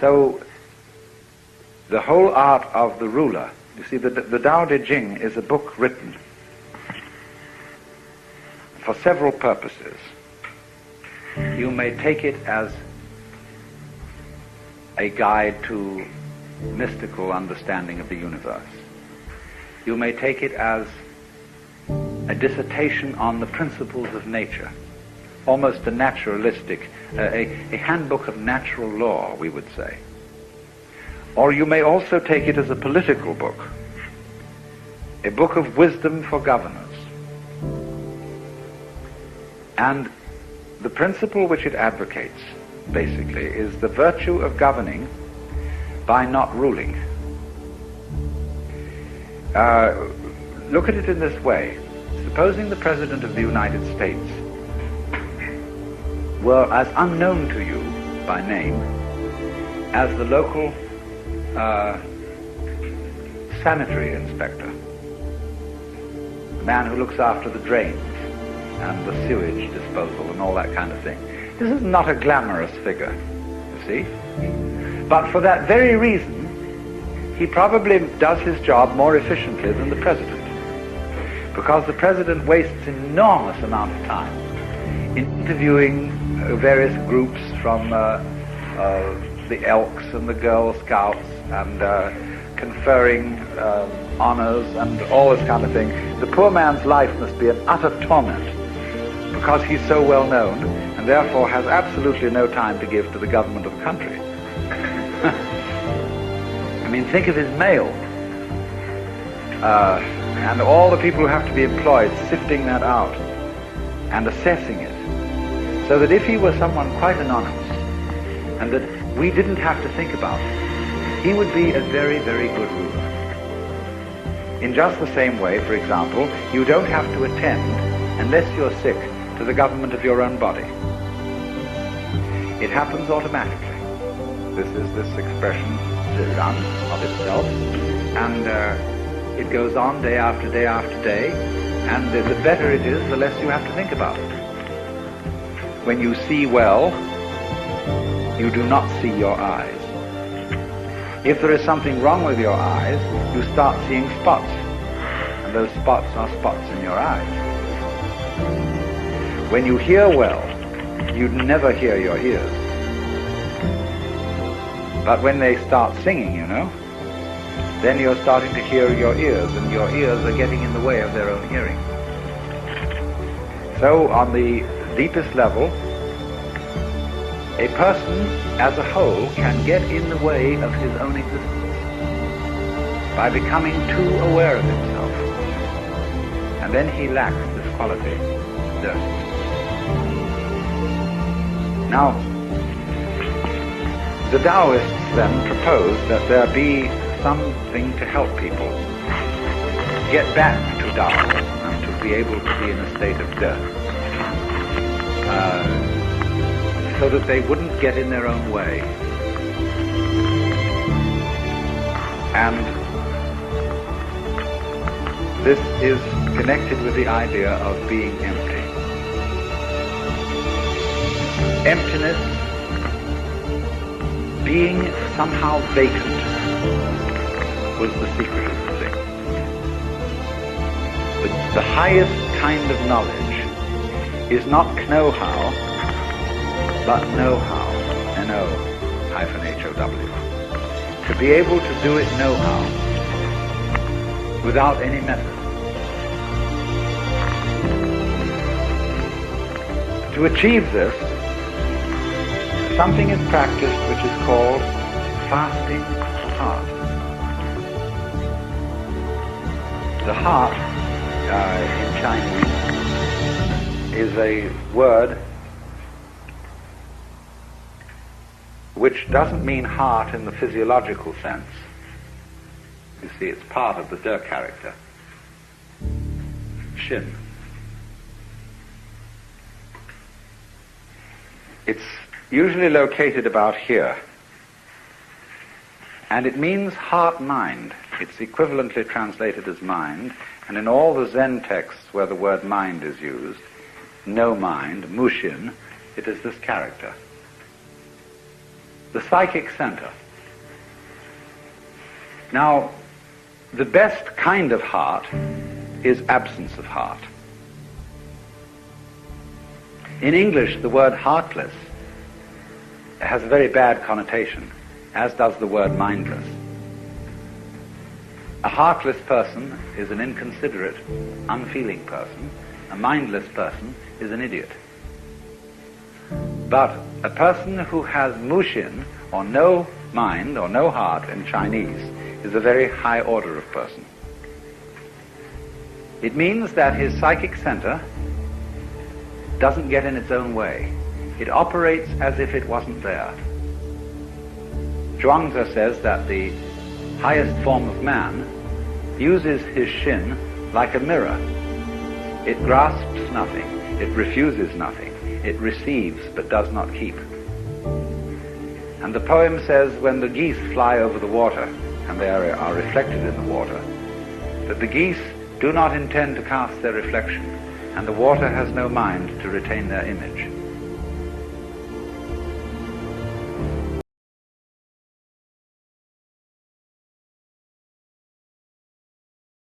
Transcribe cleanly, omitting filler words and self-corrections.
So the whole art of the ruler, you see, the Daode Jing is a book written for several purposes. You may take it as a guide to mystical understanding of the universe. You may take it as a dissertation on the principles of nature, almost a naturalistic, a handbook of natural law, we would say. Or you may also take it as a political book, a book of wisdom for governors. And the principle which it advocates, basically, is the virtue of governing by not ruling. Look at it in this way. Supposing the President of the United States were as unknown to you by name as the local sanitary inspector, the man who looks after the drains and the sewage disposal and all that kind of thing. This is not a glamorous figure, you see. But for that very reason, he probably does his job more efficiently than the President. Because the President wastes an enormous amount of time in interviewing various groups from the Elks and the Girl Scouts and conferring honors and all this kind of thing. The poor man's life must be an utter torment because he's so well known and therefore has absolutely no time to give to the government of the country. I mean, think of his mail and all the people who have to be employed sifting that out and assessing it, so that if he were someone quite anonymous and that we didn't have to think about it, he would be a very, very good ruler. In just the same way, for example, you don't have to attend, unless you're sick, to the government of your own body. It happens automatically. This expression runs of itself, and it goes on day after day after day, and the better it is, the less you have to think about it. When you see well, you do not see your eyes. If there is something wrong with your eyes, you start seeing spots, and those spots are spots in your eyes. When you hear well, you'd never hear your ears. But when they start singing, you know, then you're starting to hear your ears, and your ears are getting in the way of their own hearing. So on the deepest level, a person as a whole can get in the way of his own existence by becoming too aware of himself. And then he lacks this quality, dirt. Now, the Taoists then propose that there be something to help people get back to Tao and to be able to be in a state of dearth, so that they wouldn't get in their own way. And this is connected with the idea of being empty. Emptiness, being somehow vacant, was the secret of the thing. The highest kind of knowledge is not know-how, but know-how, N-O-H-O-W. To be able to do it know-how, without any method. To achieve this, something is practiced which is called fasting heart. The heart, in Chinese, is a word which doesn't mean heart in the physiological sense. You see, it's part of the De character. Shin. It's usually located about here. And it means heart-mind. It's equivalently translated as mind. And in all the Zen texts where the word mind is used, no mind, mushin, it is this character. the psychic center. Now, the best kind of heart is absence of heart. In English, the word heartless has a very bad connotation, as does the word mindless. A heartless person is an inconsiderate, unfeeling person. A mindless person is an idiot. But a person who has mushin, or no mind, or no heart in Chinese, is a very high order of person. It means that his psychic center doesn't get in its own way. It operates as if it wasn't there. Zhuangzi says that the highest form of man uses his shin like a mirror. It grasps nothing, it refuses nothing, it receives but does not keep. And the poem says, when the geese fly over the water, and they are reflected in the water, that the geese do not intend to cast their reflection, and the water has no mind to retain their image.